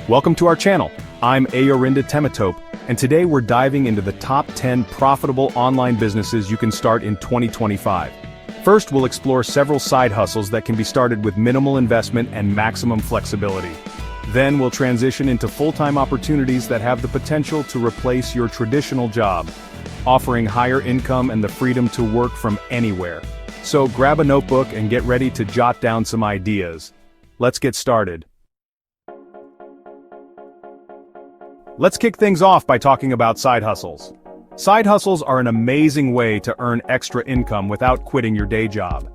Welcome to our channel. I'm Ayorinda Temitope, and today we're diving into the top 10 profitable online businesses you can start in 2025. First, we'll explore several side hustles that can be started with minimal investment and maximum flexibility. Then we'll transition into full-time opportunities that have the potential to replace your traditional job, offering higher income and the freedom to work from anywhere. So grab a notebook and get ready to jot down some ideas. Let's get started. Let's kick things off by talking about side hustles. Side hustles are an amazing way to earn extra income without quitting your day job.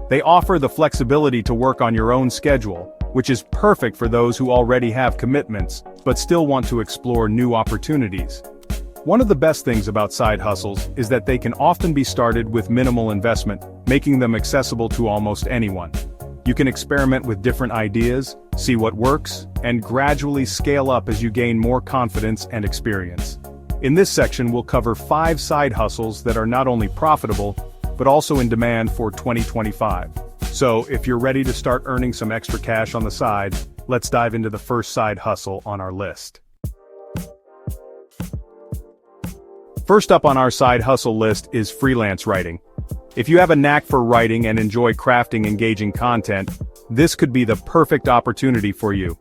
They offer the flexibility to work on your own schedule, which is perfect for those who already have commitments, but still want to explore new opportunities. One of the best things about side hustles is that they can often be started with minimal investment, making them accessible to almost anyone. You can experiment with different ideas, see what works, and gradually scale up as you gain more confidence and experience. In this section, we'll cover 5 side hustles that are not only profitable, but also in demand for 2025. So, if you're ready to start earning some extra cash on the side, let's dive into the first side hustle on our list. First up on our side hustle list is freelance writing. If you have a knack for writing and enjoy crafting engaging content, this could be the perfect opportunity for you.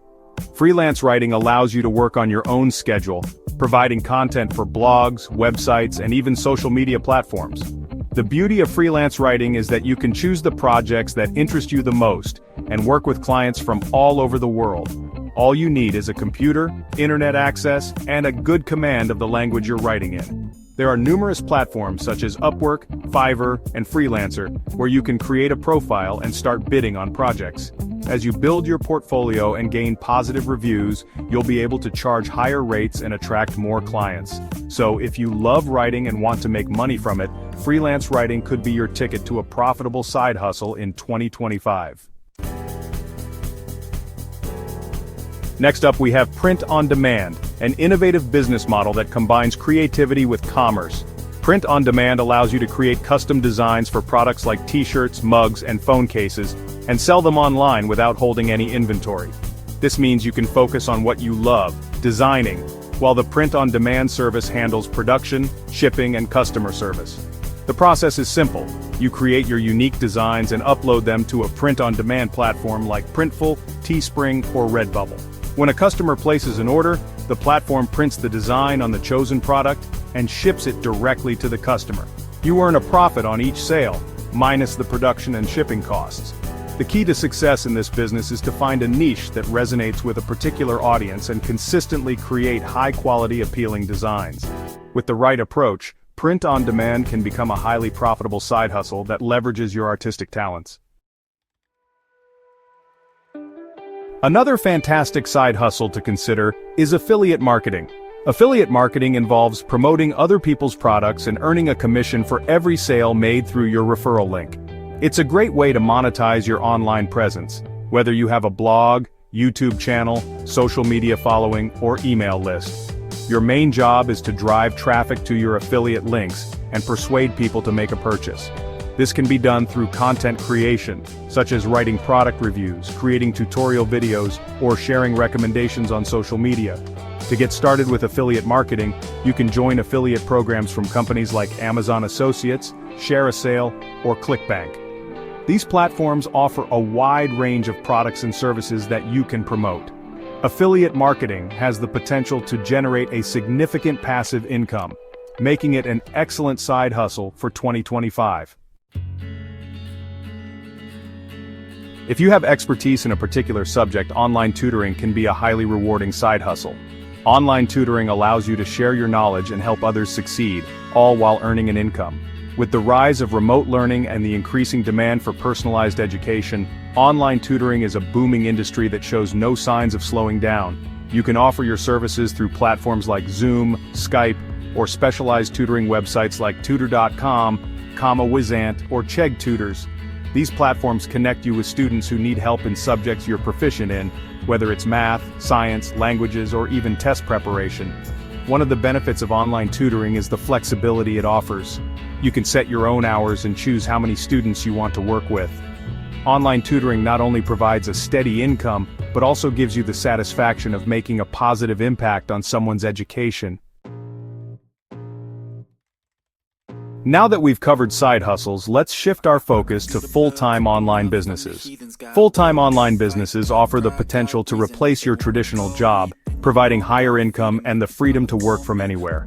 Freelance writing allows you to work on your own schedule, providing content for blogs, websites, and even social media platforms. The beauty of freelance writing is that you can choose the projects that interest you the most and work with clients from all over the world. All you need is a computer, internet access, and a good command of the language you're writing in. There are numerous platforms such as Upwork, Fiverr, and Freelancer, where you can create a profile and start bidding on projects. As you build your portfolio and gain positive reviews, you'll be able to charge higher rates and attract more clients. So if you love writing and want to make money from it, freelance writing could be your ticket to a profitable side hustle in 2025. Next up, we have Print on Demand, an innovative business model that combines creativity with commerce. Print on Demand allows you to create custom designs for products like t-shirts, mugs, and phone cases, and sell them online without holding any inventory. This means you can focus on what you love, designing, while the Print on Demand service handles production, shipping, and customer service. The process is simple. You create your unique designs and upload them to a print-on-demand platform like Printful, Teespring, or Redbubble. When a customer places an order, the platform prints the design on the chosen product and ships it directly to the customer. You earn a profit on each sale, minus the production and shipping costs. The key to success in this business is to find a niche that resonates with a particular audience and consistently create high-quality, appealing designs. With the right approach, Print on Demand can become a highly profitable side hustle that leverages your artistic talents. Another fantastic side hustle to consider is affiliate marketing. Affiliate marketing involves promoting other people's products and earning a commission for every sale made through your referral link. It's a great way to monetize your online presence, whether you have a blog, YouTube channel, social media following, or email list. Your main job is to drive traffic to your affiliate links and persuade people to make a purchase. This can be done through content creation, such as writing product reviews, creating tutorial videos, or sharing recommendations on social media. To get started with affiliate marketing, you can join affiliate programs from companies like Amazon Associates, Share a Sale, or ClickBank. These platforms offer a wide range of products and services that you can promote. Affiliate marketing has the potential to generate a significant passive income, making it an excellent side hustle for 2025. If you have expertise in a particular subject, online tutoring can be a highly rewarding side hustle. Online tutoring allows you to share your knowledge and help others succeed, all while earning an income. With the rise of remote learning and the increasing demand for personalized education, online tutoring is a booming industry that shows no signs of slowing down. You can offer your services through platforms like Zoom, Skype, or specialized tutoring websites like Tutor.com, Wizant, or Chegg Tutors. These platforms connect you with students who need help in subjects you're proficient in, whether it's math, science, languages, or even test preparation. One of the benefits of online tutoring is the flexibility it offers. You can set your own hours and choose how many students you want to work with. Online tutoring not only provides a steady income, but also gives you the satisfaction of making a positive impact on someone's education. Now that we've covered side hustles, let's shift our focus to full-time online businesses. Full-time online businesses offer the potential to replace your traditional job, providing higher income and the freedom to work from anywhere.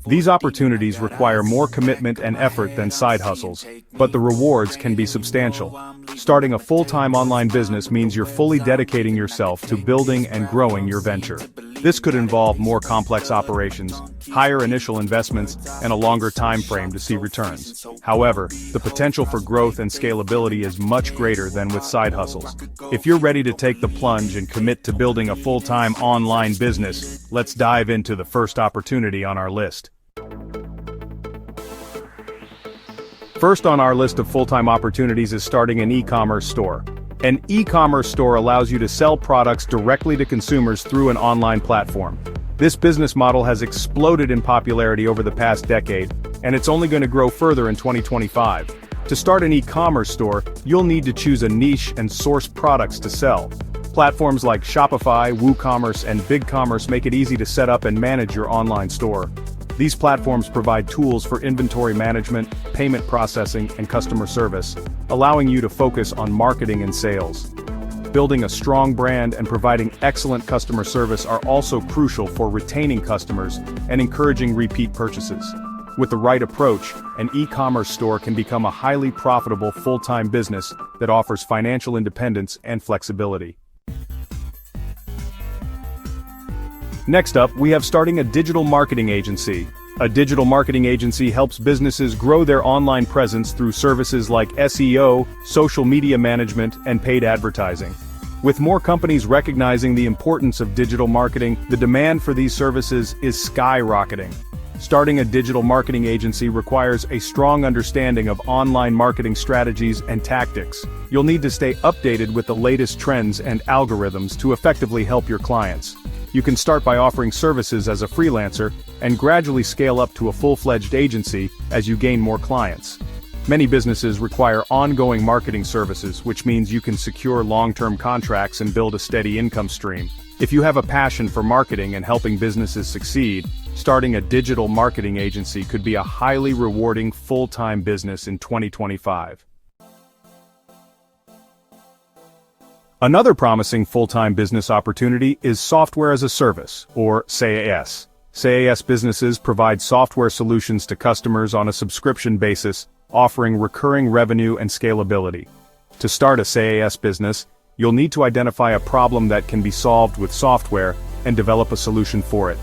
These opportunities require more commitment and effort than side hustles, but the rewards can be substantial. Starting a full-time online business means you're fully dedicating yourself to building and growing your venture. This could involve more complex operations, higher initial investments, and a longer time frame to see returns. However, the potential for growth and scalability is much greater than with side hustles. If you're ready to take the plunge and commit to building a full-time online business, let's dive into the first opportunity on our list. First on our list of full-time opportunities is starting an e-commerce store. An e-commerce store allows you to sell products directly to consumers through an online platform. This business model has exploded in popularity over the past decade, and it's only going to grow further in 2025. To start an e-commerce store, you'll need to choose a niche and source products to sell. Platforms like Shopify, WooCommerce, and BigCommerce make it easy to set up and manage your online store. These platforms provide tools for inventory management, payment processing, and customer service, allowing you to focus on marketing and sales. Building a strong brand and providing excellent customer service are also crucial for retaining customers and encouraging repeat purchases. With the right approach, an e-commerce store can become a highly profitable full-time business that offers financial independence and flexibility. Next up, we have starting a digital marketing agency. A digital marketing agency helps businesses grow their online presence through services like SEO, social media management, and paid advertising. With more companies recognizing the importance of digital marketing, the demand for these services is skyrocketing. Starting a digital marketing agency requires a strong understanding of online marketing strategies and tactics. You'll need to stay updated with the latest trends and algorithms to effectively help your clients. You can start by offering services as a freelancer and gradually scale up to a full-fledged agency as you gain more clients. Many businesses require ongoing marketing services, which means you can secure long-term contracts and build a steady income stream. If you have a passion for marketing and helping businesses succeed, starting a digital marketing agency could be a highly rewarding full-time business in 2025. Another promising full-time business opportunity is software as a service, or SaaS. SaaS businesses provide software solutions to customers on a subscription basis, offering recurring revenue and scalability. To start a SaaS business, you'll need to identify a problem that can be solved with software and develop a solution for it.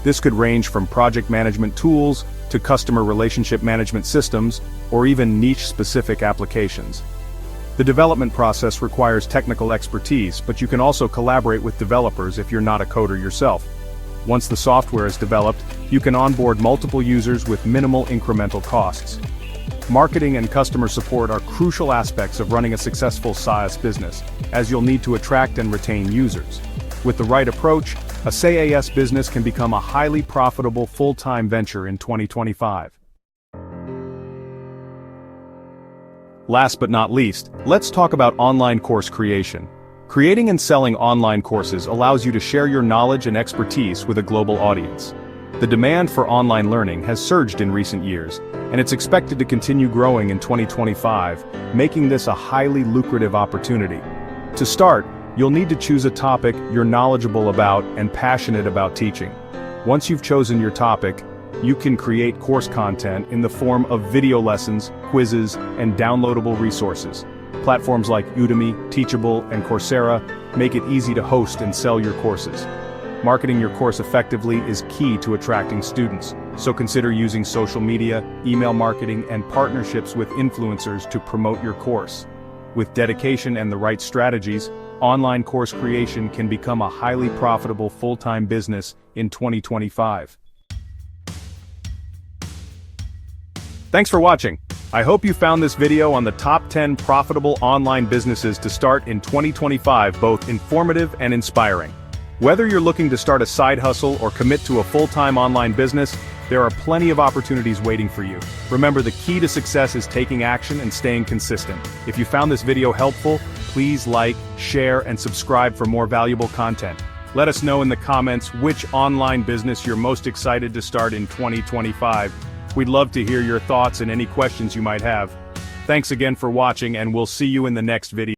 This could range from project management tools to customer relationship management systems, or even niche-specific applications. The development process requires technical expertise, but you can also collaborate with developers if you're not a coder yourself. Once the software is developed, you can onboard multiple users with minimal incremental costs. Marketing and customer support are crucial aspects of running a successful SaaS business, as you'll need to attract and retain users. With the right approach, a SaaS business can become a highly profitable full-time venture in 2025. Last but not least, let's talk about online course creation. Creating and selling online courses allows you to share your knowledge and expertise with a global audience. The demand for online learning has surged in recent years, and it's expected to continue growing in 2025, making this a highly lucrative opportunity. To start, you'll need to choose a topic you're knowledgeable about and passionate about teaching. Once you've chosen your topic, you can create course content in the form of video lessons, quizzes, and downloadable resources. Platforms like Udemy, Teachable, and Coursera make it easy to host and sell your courses. Marketing your course effectively is key to attracting students, so consider using social media, email marketing, and partnerships with influencers to promote your course. With dedication and the right strategies, online course creation can become a highly profitable full-time business in 2025. Thanks for watching. I hope you found this video on the top 10 profitable online businesses to start in 2025 both informative and inspiring. Whether you're looking to start a side hustle or commit to a full-time online business, There are plenty of opportunities waiting for you. Remember, the key to success is taking action and staying consistent. If you found this video helpful, please like, share, and subscribe for more valuable content. Let us know in the comments which online business you're most excited to start in 2025. We'd love to hear your thoughts and any questions you might have. Thanks again for watching, and we'll see you in the next video.